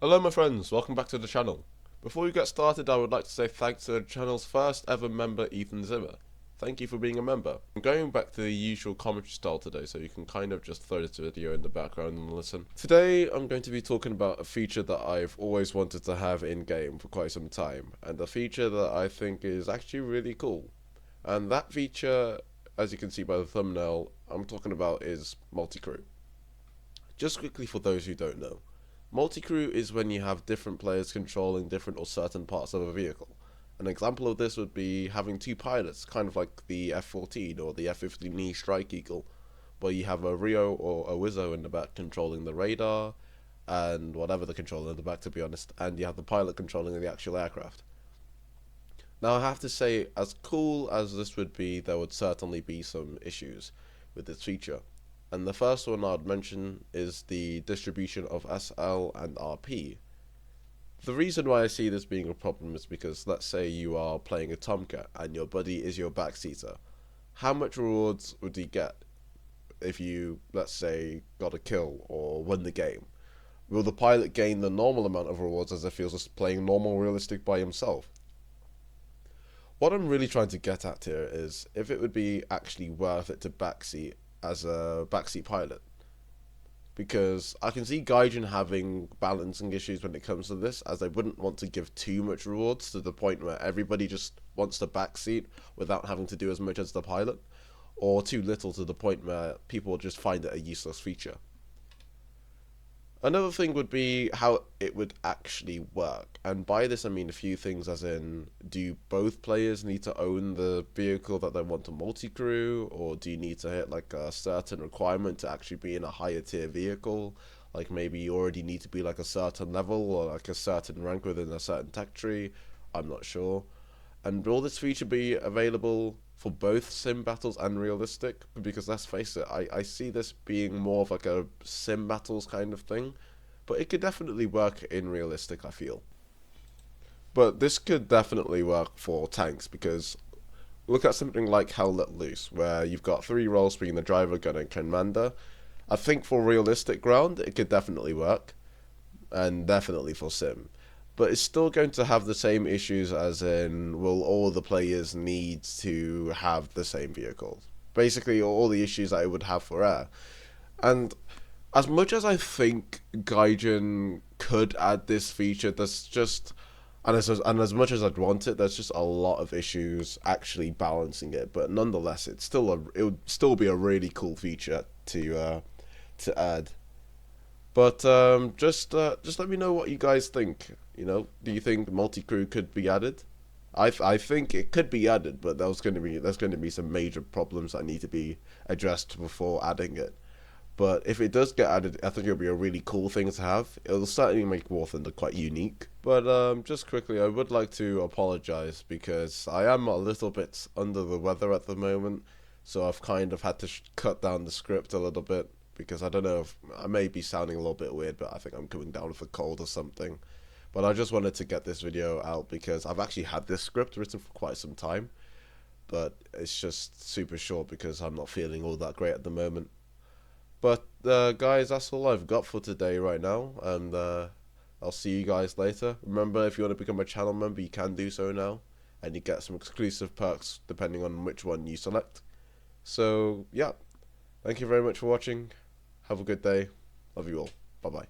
Hello my friends, welcome back to the channel. Before we get started, I would like to say thanks to the channel's first ever member, Ethan Zimmer. Thank you for being a member. I'm going back to the usual commentary style today, so you can kind of just throw this video in the background and listen. Today I'm going to be talking about a feature that I've always wanted to have in-game for quite some time, and a feature that I think is actually really cool. And that feature, as you can see by the thumbnail, I'm talking about is multi-crew. Just quickly for those who don't know. Multi-crew is when you have different players controlling different or certain parts of a vehicle. An example of this would be having two pilots, kind of like the F-14 or the F-15E Strike Eagle, where you have a Rio or a Wizzo in the back controlling the radar, and whatever the controller in the back to be honest, and you have the pilot controlling the actual aircraft. Now I have to say, as cool as this would be, there would certainly be some issues with this feature. And the first one I'd mention is the distribution of SL and RP. The reason why I see this being a problem is because let's say you are playing a Tomcat and your buddy is your backseater. How much rewards would he get if you, let's say, got a kill or won the game? Will the pilot gain the normal amount of rewards as if he was just playing normal realistic by himself? What I'm really trying to get at here is if it would be actually worth it to backseat as a backseat pilot, because I can see Gaijin having balancing issues when it comes to this, as they wouldn't want to give too much rewards to the point where everybody just wants to backseat without having to do as much as the pilot, or too little to the point where people just find it a useless feature. Another thing would be how it would actually work, and by this I mean a few things, as in, do both players need to own the vehicle that they want to multi-crew, or do you need to hit like a certain requirement to actually be in a higher tier vehicle? Like maybe you already need to be like a certain level or like a certain rank within a certain tech tree, I'm not sure. And will this feature be available for both sim battles and realistic? Because let's face it, I see this being more of like a sim battles kind of thing, but it could definitely work in realistic, I feel. But this could definitely work for tanks, because look at something like Hell Let Loose, where you've got three roles being the driver, gunner, and commander. I think for realistic ground, it could definitely work, and definitely for sim. But it's still going to have the same issues, as in, will all the players need to have the same vehicle? Basically, all the issues that it would have for air. And as much as I think Gaijin could add this feature, there's just, and as much as I'd want it, there's just a lot of issues actually balancing it. But nonetheless, it would still be a really cool feature to add. But just let me know what you guys think. You know, do you think multi-crew could be added? I think it could be added, but there's going to be some major problems that need to be addressed before adding it. But if it does get added, I think it'll be a really cool thing to have. It'll certainly make War Thunder quite unique. But just quickly, I would like to apologize because I am a little bit under the weather at the moment, so I've kind of had to cut down the script a little bit, because I don't know if I may be sounding a little bit weird, but I think I'm coming down with a cold or something. But I just wanted to get this video out because I've actually had this script written for quite some time, but it's just super short because I'm not feeling all that great at the moment. But guys, that's all I've got for today right now, and I'll see you guys later. Remember, if you want to become a channel member, you can do so now, and you get some exclusive perks depending on which one you select. So yeah, thank you very much for watching. Have a good day. Love you all. Bye bye.